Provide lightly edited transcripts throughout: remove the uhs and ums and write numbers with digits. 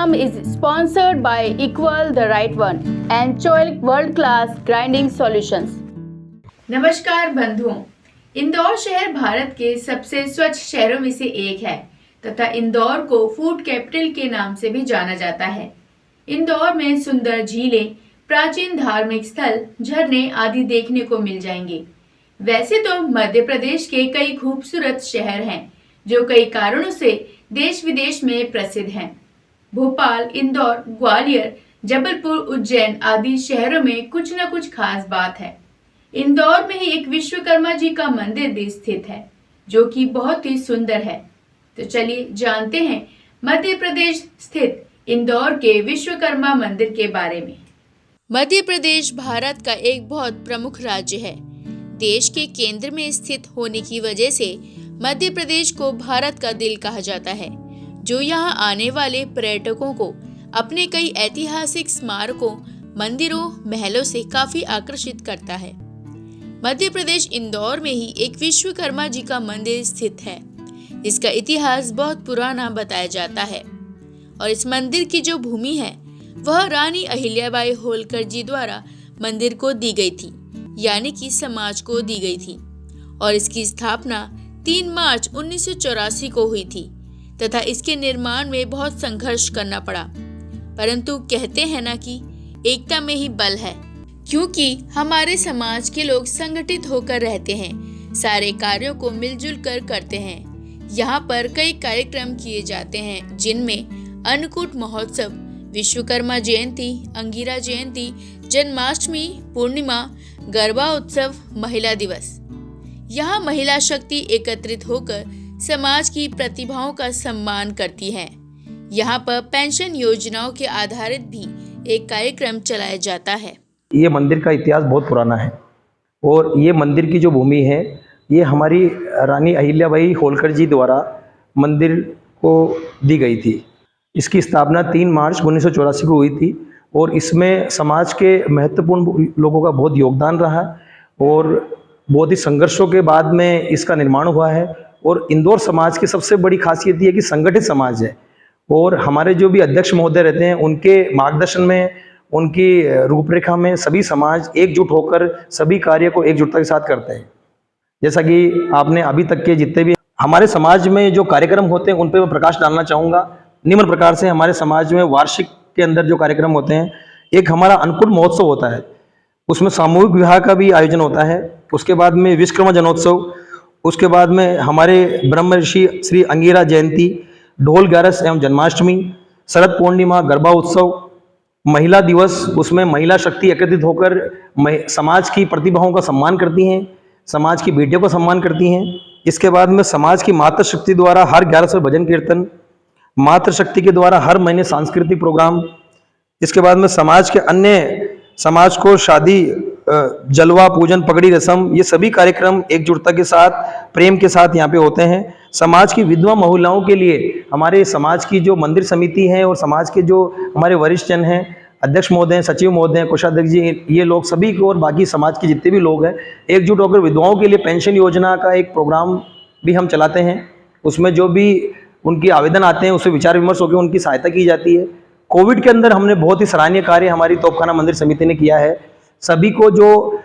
program is sponsored by Equal the Right One and Choice World Class Grinding Solutions. नमस्कार बंधुओं, इंदौर शहर भारत के सबसे स्वच्छ शहरों में से एक है तथा इंदौर को फूड कैपिटल के नाम से भी जाना जाता है। इंदौर में सुंदर झीलें, प्राचीन धार्मिक स्थल, झरने आदि देखने को मिल जाएंगे। वैसे तो मध्य प्रदेश के कई खूबसूरत शहर हैं जो कई कारणों से देश विदेश में प्रसिद्ध हैं। भोपाल, इंदौर, ग्वालियर, जबलपुर, उज्जैन आदि शहरों में कुछ न कुछ खास बात है। इंदौर में ही एक विश्वकर्मा जी का मंदिर भी स्थित है जो कि बहुत ही सुंदर है। तो चलिए जानते हैं मध्य प्रदेश स्थित इंदौर के विश्वकर्मा मंदिर के बारे में। मध्य प्रदेश भारत का एक बहुत प्रमुख राज्य है। देश के केंद्र में स्थित होने की वजह से मध्य प्रदेश को भारत का दिल कहा जाता है, जो यहाँ आने वाले पर्यटकों को अपने कई ऐतिहासिक स्मारकों, मंदिरों, महलों से काफी आकर्षित करता है। मध्य प्रदेश इंदौर में ही एक विश्वकर्मा जी का मंदिर स्थित है, जिसका इतिहास बहुत पुराना बताया जाता है और इस मंदिर की जो भूमि है वह रानी अहिल्याबाई होलकर जी द्वारा मंदिर को दी गई थी, यानी कि समाज को दी गई थी और इसकी स्थापना 3 मार्च 1984 को हुई थी तथा इसके निर्माण में बहुत संघर्ष करना पड़ा। परंतु कहते हैं ना कि एकता में ही बल है, क्योंकि हमारे समाज के लोग संगठित होकर रहते हैं, सारे कार्यों को मिलजुल कर करते हैं। यहाँ पर कई कार्यक्रम किए जाते हैं जिनमें अन्नकूट महोत्सव, विश्वकर्मा जयंती, अंगिरा जयंती, जन्माष्टमी, पूर्णिमा, गरबा उत्सव, महिला दिवस। यहाँ महिला शक्ति एकत्रित होकर समाज की प्रतिभाओं का सम्मान करती है। यहाँ पर पेंशन योजनाओं के आधारित भी एक कार्यक्रम चलाया जाता है। ये मंदिर का इतिहास बहुत पुराना है और ये मंदिर की जो भूमि है ये हमारी रानी अहिल्याबाई होलकर जी द्वारा मंदिर को दी गई थी। इसकी स्थापना 3 मार्च 1984 को हुई थी और इसमें समाज के महत्वपूर्ण लोगों का बहुत योगदान रहा और बहुत ही संघर्षों के बाद में इसका निर्माण हुआ है। और इंदौर समाज की सबसे बड़ी खासियत ये है कि संगठित समाज है और हमारे जो भी अध्यक्ष महोदय रहते हैं उनके मार्गदर्शन में, उनकी रूपरेखा में सभी समाज एकजुट होकर सभी कार्य को एकजुटता के साथ करते हैं। जैसा कि आपने अभी तक के जितने भी हमारे समाज में जो कार्यक्रम होते हैं उन पर मैं प्रकाश डालना चाहूँगा। निम्न प्रकार से हमारे समाज में वार्षिक के अंदर जो कार्यक्रम होते हैं, एक हमारा अन्नकूट महोत्सव होता है, उसमें सामूहिक विवाह का भी आयोजन होता है। उसके बाद में विश्वकर्मा जन्मोत्सव, उसके बाद में हमारे ब्रह्म ऋषि श्री अंगिरा जयंती, ढोल ग्यारस एवं जन्माष्टमी, शरद पूर्णिमा, गरबा उत्सव, महिला दिवस, उसमें महिला शक्ति एकत्रित होकर समाज की प्रतिभाओं का सम्मान करती हैं, समाज की बेटियों का सम्मान करती हैं। इसके बाद में समाज की मातृशक्ति द्वारा हर 11 भजन कीर्तन, मातृशक्ति के द्वारा हर महीने सांस्कृतिक प्रोग्राम। इसके बाद में समाज के अन्य समाज को शादी, जलवा, पूजन, पगड़ी रस्म, ये सभी कार्यक्रम एकजुटता के साथ, प्रेम के साथ यहाँ पे होते हैं। समाज की विधवा महिलाओं के लिए हमारे समाज की जो मंदिर समिति है और समाज के जो हमारे वरिष्ठ जन हैं, अध्यक्ष महोदय, सचिव महोदय, कोषाध्यक्ष जी, ये लोग सभी को और बाकी समाज के जितने भी लोग हैं एकजुट होकर विधवाओं के लिए पेंशन योजना का एक प्रोग्राम भी हम चलाते हैं। उसमें जो भी उनकी आवेदन आते हैं उससे विचार विमर्श होकर उनकी सहायता की जाती है। कोविड के अंदर हमने बहुत ही सराहनीय कार्य हमारी तोपखाना मंदिर समिति ने किया है। सभी को जो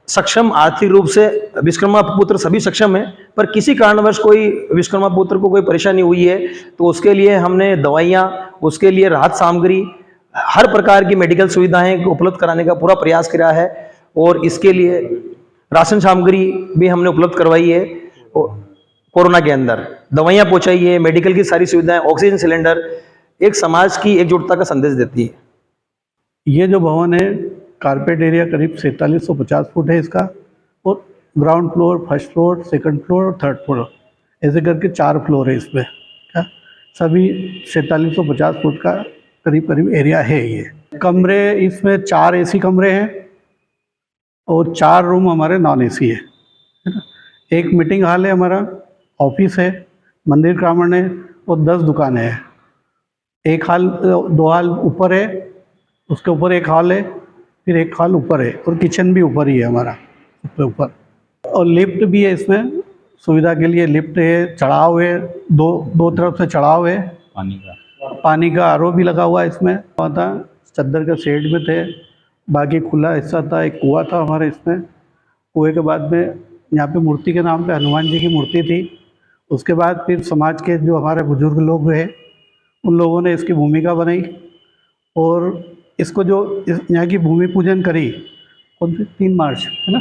सक्षम आर्थिक रूप से विश्वकर्मा पुत्र सभी सक्षम हैं, पर किसी कारणवश कोई विश्वकर्मा पुत्र को कोई परेशानी हुई है तो उसके लिए हमने दवाइयाँ, उसके लिए राहत सामग्री, हर प्रकार की मेडिकल सुविधाएं उपलब्ध कराने का पूरा प्रयास किया है और इसके लिए राशन सामग्री भी हमने उपलब्ध करवाई है। कोरोना के अंदर दवाइयाँ पहुँचाई है, मेडिकल की सारी सुविधाएं, ऑक्सीजन सिलेंडर, एक समाज की एकजुटता का संदेश देती है। ये जो भवन है कारपेट एरिया करीब 4750 फुट है इसका और ground floor, first floor, second floor और थर्ड फ्लोर, ऐसे करके 4 फ्लोर है इसमें। क्या सभी 4750 फुट का करीब करीब एरिया है। ये कमरे, इसमें 4 AC कमरे हैं और 4 रूम हमारे नॉन AC है ना। एक मीटिंग हॉल है, हमारा ऑफिस है, मंदिर प्रांगण है और 10 दुकानें हैं। एक हॉल, 2 हॉल ऊपर है, उसके ऊपर एक हॉल है, फिर एक हॉल ऊपर है और किचन भी ऊपर ही है हमारा, ऊपर। और लिफ्ट भी है इसमें, सुविधा के लिए लिफ्ट है, चढ़ाव है, दो तरफ से चढ़ाव है, पानी का आरओ भी लगा हुआ है इसमें। वहाँ था चद्दर के शेड में थे, बाकी खुला हिस्सा था, एक कुआं था हमारे इसमें। कुएं के बाद में यहाँ पे मूर्ति के नाम पे हनुमान जी की मूर्ति थी। उसके बाद फिर समाज के जो हमारे बुजुर्ग लोग हुए, उन लोगों ने इसकी भूमिका बनाई और इसको जो यहाँ की भूमि पूजन करी, कौन सी 3 मार्च है ना,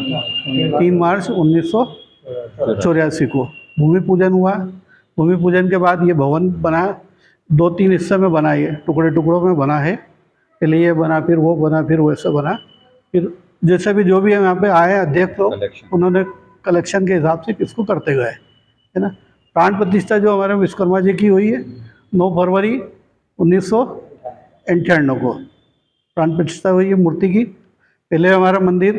3 मार्च 1984 को भूमि पूजन हुआ। भूमि पूजन के बाद ये भवन बना, 2-3 हिस्से में बना, ये टुकड़े टुकड़ों में बना है। पहले ये बना, फिर वो बना, फिर वैसे बना। फिर जैसे भी जो भी यहाँ पे आए अध्यक्ष लोग, उन्होंने कलेक्शन के हिसाब से इसको करते गए, है ना। प्राण प्रतिष्ठा जो हमारे विश्वकर्मा जी की हुई है 9 फरवरी 1998 को प्राण प्रतिष्ठा हुई है मूर्ति की। पहले हमारा मंदिर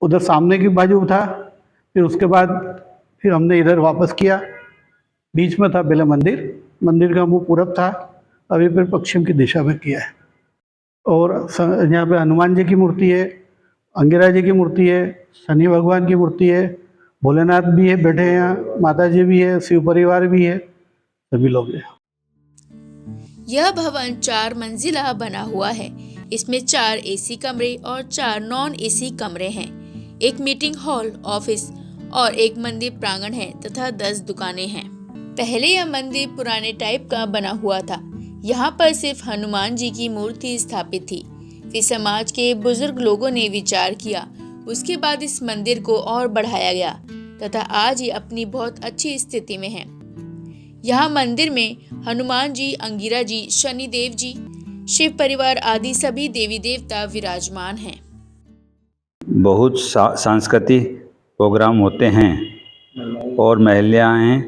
उधर सामने की बाजू था, फिर उसके बाद फिर हमने इधर वापस किया। बीच में था पहले मंदिर, मंदिर का मुंह पूरब था, अभी फिर पश्चिम की दिशा में किया है। और यहाँ पे हनुमान जी की मूर्ति है, अंगिरा जी की मूर्ति है, शनि भगवान की मूर्ति है, भोलेनाथ भी है बैठे हैं यहाँ, माता जी भी है, शिव परिवार भी है, सभी लोग हैं। यह भवन 4 मंजिला बना हुआ है। इसमें 4 एसी कमरे और 4 नॉन एसी कमरे हैं। एक मीटिंग हॉल, ऑफिस और एक मंदिर प्रांगण है तथा 10 दुकानें हैं। पहले यह मंदिर पुराने टाइप का बना हुआ था। यहाँ पर सिर्फ हनुमान जी की मूर्ति स्थापित थी। फिर समाज के बुजुर्ग लोगों ने विचार किया, उसके बाद इस मंदिर को और बढ़ाया गया तथा आज ये अपनी बहुत अच्छी स्थिति में है। यहाँ मंदिर में हनुमान जी, अंगिरा जी, शनि देव जी, शिव परिवार आदि सभी देवी देवता विराजमान हैं। बहुत सांस्कृतिक प्रोग्राम होते हैं और महिलाएं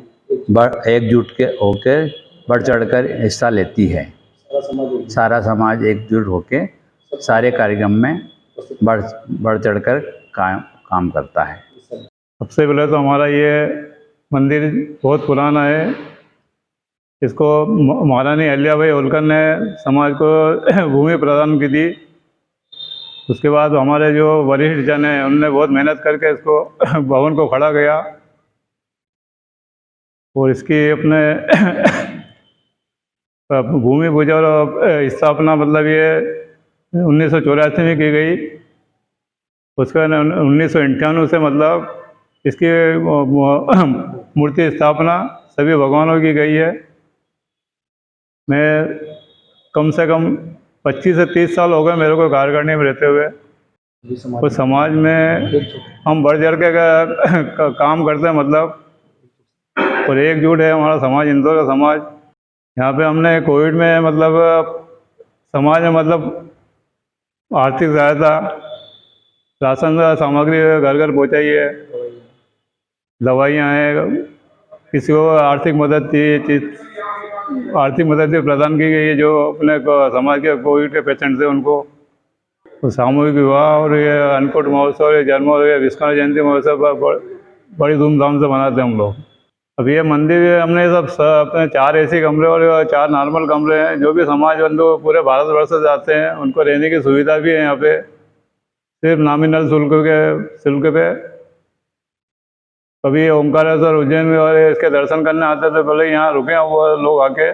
एकजुट के होकर बढ़ चढ़कर हिस्सा लेती है। सारा समाज एकजुट होकर सारे कार्यक्रम में बढ़ चढ़कर काम करता है। सबसे पहले तो हमारा ये मंदिर बहुत पुराना है। इसको महारानी अहिल्याबाई होलकर ने समाज को भूमि प्रदान की थी। उसके बाद हमारे जो वरिष्ठ जन हैं उन्होंने बहुत मेहनत करके इसको भवन को खड़ा किया और इसकी अपने भूमि पूजा और स्थापना मतलब ये 1984 में की गई। उसका 1998 से मतलब इसकी मूर्ति स्थापना सभी भगवानों की गई है। मैं कम से कम 25 से 30 साल हो गए मेरे को कारखाने में रहते हुए। तो समाज में हम बढ़ चढ़ के काम करते हैं मतलब, और एकजुट है हमारा समाज, इंदौर का समाज। यहाँ पे हमने कोविड में मतलब समाज में मतलब आर्थिक सहायता, राशन सामग्री घर घर पहुँचाई है, दवाइयाँ हैं, किसी को आर्थिक मदद भी प्रदान की गई है जो अपने समाज के कोविड के पेशेंट थे उनको। तो सामूहिक विवाह और ये अन्नकूट महोत्सव, ये जन्मोत्सव, विश्वकर्मा जयंती महोत्सव बड़ी धूमधाम से मनाते हैं हम लोग। अब ये मंदिर हमने सब अपने 4 एसी कमरे और 4 नॉर्मल कमरे हैं। जो भी समाज बंधु पूरे भारतवर्ष से जाते हैं उनको रहने की सुविधा भी है यहाँ पे, सिर्फ नॉमिनल शुल्क पे। कभी ओंकारेश्वर, उज्जैन में और इसके दर्शन करने आते थे, पहले यहाँ रुके हैं वो लोग आके,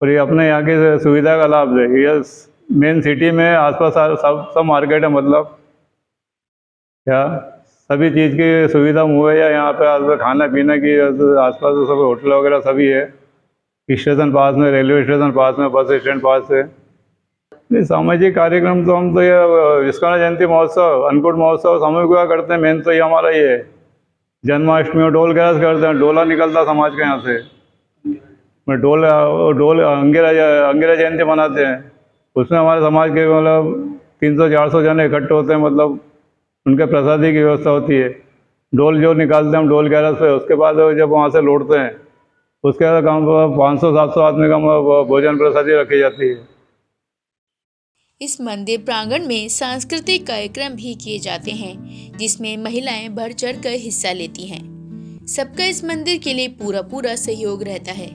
और ये अपने यहाँ की सुविधा का लाभ ले। ये मेन सिटी में आसपास सब मार्केट है मतलब, क्या सभी चीज़ की सुविधा मुहैया यहाँ पे। आसपास खाना पीने की आसपास सब होटल वगैरह सभी है। स्टेशन पास में, रेलवे स्टेशन पास में, बस स्टैंड पास है। ये सामाजिक कार्यक्रम तो हम तो ये विश्वकर्मा जयंती महोत्सव, अन्नकूट महोत्सव सामूहिक विवाह करते हैं। मेन तो ये हमारा ये है। जन्माष्टमी और डोल ग्रास करते हैं, डोला निकलता समाज के यहाँ से, में डोल अंगिरा जयंती मनाते हैं। उसमें हमारे समाज के मतलब 300-400 जन इकट्ठे होते हैं, मतलब उनके प्रसादी की व्यवस्था होती है। डोल जो निकालते हैं हम डोल ग्यारह से, उसके बाद जब वहाँ से लौटते हैं उसके बाद हम 500-700 आदमी का भोजन प्रसादी रखी जाती है। इस मंदिर प्रांगण में सांस्कृतिक कार्यक्रम भी किए जाते हैं जिसमें महिलाएं बढ़ चढ़ कर हिस्सा लेती हैं। सबका इस मंदिर के लिए पूरा सहयोग रहता है।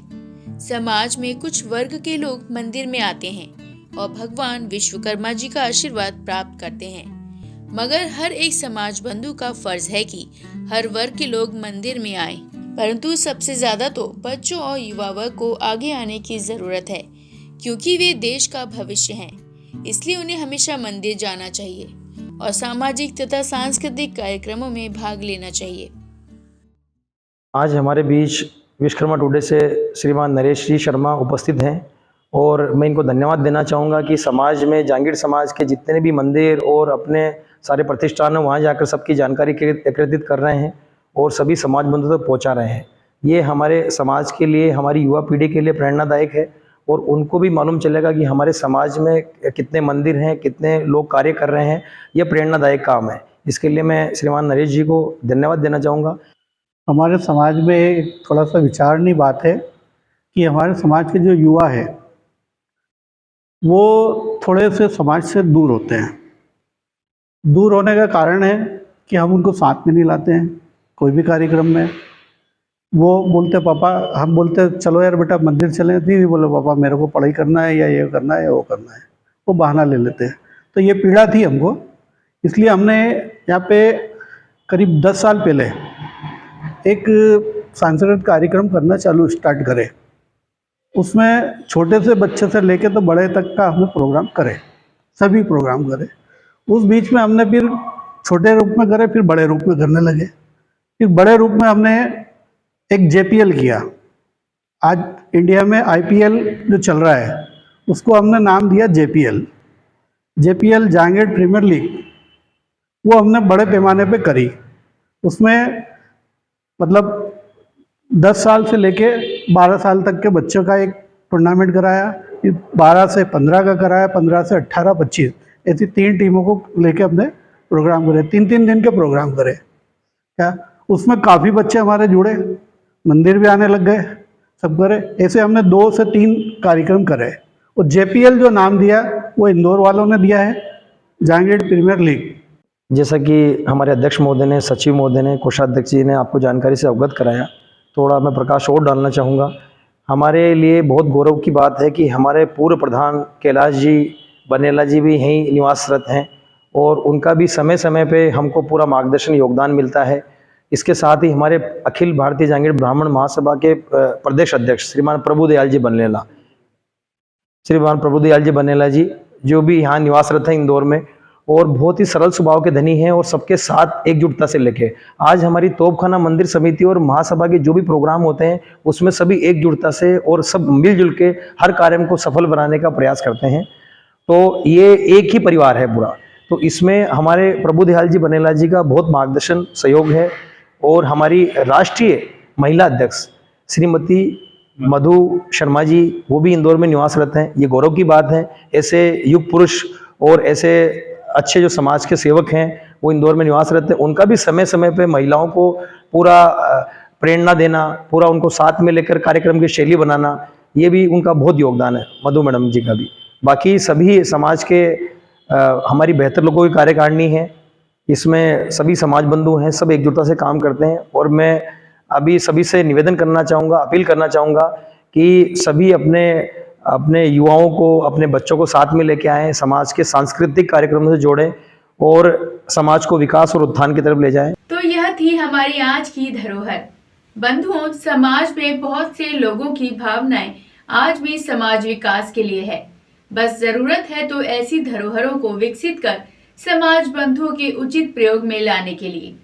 समाज में कुछ वर्ग के लोग मंदिर में आते हैं और भगवान विश्वकर्मा जी का आशीर्वाद प्राप्त करते हैं, मगर हर एक समाज बंधु का फर्ज है कि हर वर्ग के लोग मंदिर में आएं, परंतु सबसे ज़्यादा तो बच्चों और युवा वर्ग को आगे आने की ज़रूरत है, क्योंकि वे देश का भविष्य हैं। इसलिए उन्हें हमेशा मंदिर जाना चाहिए और सामाजिक तथा सांस्कृतिक कार्यक्रमों में भाग लेना चाहिए। आज हमारे बीच विश्वकर्मा टुडे से श्रीमान नरेश जी शर्मा उपस्थित हैं और मैं इनको धन्यवाद देना चाहूँगा कि समाज में जांगीर समाज के जितने भी मंदिर और अपने सारे प्रतिष्ठान हैं वहाँ जाकर सबकी जानकारी एकत्रित कर रहे हैं और सभी समाज बंधुओं तक पहुँचा रहे हैं। ये हमारे समाज के लिए, हमारी युवा पीढ़ी के लिए प्रेरणादायक है और उनको भी मालूम चलेगा कि हमारे समाज में कितने मंदिर हैं, कितने लोग कार्य कर रहे हैं। ये प्रेरणादायक काम है। इसके लिए मैं श्रीमान नरेश जी को धन्यवाद देना चाहूँगा। हमारे समाज में एक थोड़ा सा विचारणीय बात है कि हमारे समाज के जो युवा है वो थोड़े से समाज से दूर होते हैं। दूर होने का कारण है कि हम उनको साथ में नहीं लाते हैं कोई भी कार्यक्रम में। वो बोलते पापा, हम बोलते चलो यार बेटा मंदिर चलें, दीदी बोले पापा मेरे को पढ़ाई करना है या ये करना है या वो करना है, वो बहाना ले लेते हैं। तो ये पीड़ा थी हमको, इसलिए हमने यहाँ पे करीब 10 साल पहले एक सांस्कृतिक कार्यक्रम करना स्टार्ट करे। उसमें छोटे से बच्चे से लेके तो बड़े तक का हमने प्रोग्राम करे, सभी प्रोग्राम करे। उस बीच में हमने फिर छोटे रूप में करे, फिर बड़े रूप में करने लगे। फिर बड़े रूप में हमने एक JPL किया। आज इंडिया में IPL जो चल रहा है उसको हमने नाम दिया JPL जहांगीर प्रीमियर लीग। वो हमने बड़े पैमाने पे करी। उसमें मतलब 10 साल से लेके 12 साल तक के बच्चों का एक टूर्नामेंट कराया, फिर 12 से 15 का कराया, 15 से 18, 25 ऐसी 3 टीमों को लेके हमने प्रोग्राम करे। 3-3 दिन के प्रोग्राम करे। क्या उसमें काफ़ी बच्चे हमारे जुड़े, मंदिर भी आने लग गए, सब करे। ऐसे हमने 2 से 3 कार्यक्रम करे। और JPL जो नाम दिया वो इंदौर वालों ने दिया है, जहांगीर प्रीमियर लीग। जैसा कि हमारे अध्यक्ष महोदय ने, सचिव महोदय ने, कोषाध्यक्ष जी ने आपको जानकारी से अवगत कराया, थोड़ा मैं प्रकाश और डालना चाहूँगा। हमारे लिए बहुत गौरव की बात है कि हमारे पूर्व प्रधान कैलाश जी बनेला जी भी यहीं निवासरत हैं और उनका भी समय समय पे हमको पूरा मार्गदर्शन योगदान मिलता है। इसके साथ ही हमारे अखिल भारतीय जांगीर ब्राह्मण महासभा के प्रदेश अध्यक्ष श्रीमान प्रभुदयाल जी बनेला जी जो भी यहाँ निवासरत हैं इंदौर में और बहुत ही सरल स्वभाव के धनी हैं और सबके साथ एकजुटता से लेके आज हमारी तोपखाना मंदिर समिति और महासभा के जो भी प्रोग्राम होते हैं उसमें सभी एकजुटता से और सब मिलजुल के हर कार्य को सफल बनाने का प्रयास करते हैं। तो ये एक ही परिवार है पूरा। तो इसमें हमारे प्रभुदयाल जी बनेला जी का बहुत मार्गदर्शन सहयोग है और हमारी राष्ट्रीय महिला अध्यक्ष श्रीमती मधु शर्मा जी वो भी इंदौर में निवासरत हैं। ये गौरव की बात है। ऐसे युग पुरुष और ऐसे अच्छे जो समाज के सेवक हैं वो इंदौर में निवासरत हैं। उनका भी समय समय पे महिलाओं को पूरा प्रेरणा देना, पूरा उनको साथ में लेकर कार्यक्रम की शैली बनाना, ये भी उनका बहुत योगदान है, मधु मैडम जी का भी। बाकी सभी समाज के हमारी बेहतर लोगों की कार्यकारिणी है, इसमें सभी समाज बंधु हैं, सब एकजुटता से काम करते हैं। और मैं अभी सभी से निवेदन करना चाहूँगा, अपील करना चाहूँगा कि सभी अपने युवाओं को, अपने बच्चों को साथ में लेके आएँ, समाज के सांस्कृतिक कार्यक्रमों से जोड़ें और समाज को विकास और उत्थान की तरफ ले जाएं। तो यह थी हमारी आज की धरोहर। बंधुओं, समाज में बहुत से लोगों की भावनाएं आज भी समाज विकास के लिए है। बस जरूरत है तो ऐसी धरोहरों को विकसित कर समाज बंधुओं के उचित प्रयोग में लाने के लिए।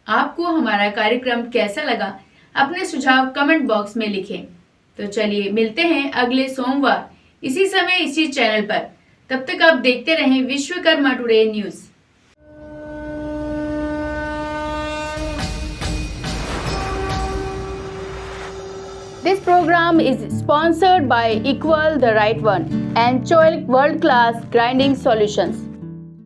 आपको हमारा कार्यक्रम कैसा लगा, अपने सुझाव कमेंट बॉक्स में लिखें। तो चलिए मिलते हैं अगले सोमवार इसी समय इसी चैनल पर। तब तक आप देखते रहें Vishwakarma today news. This program is sponsored by Equal the Right One and Choilik World Class Grinding Solutions.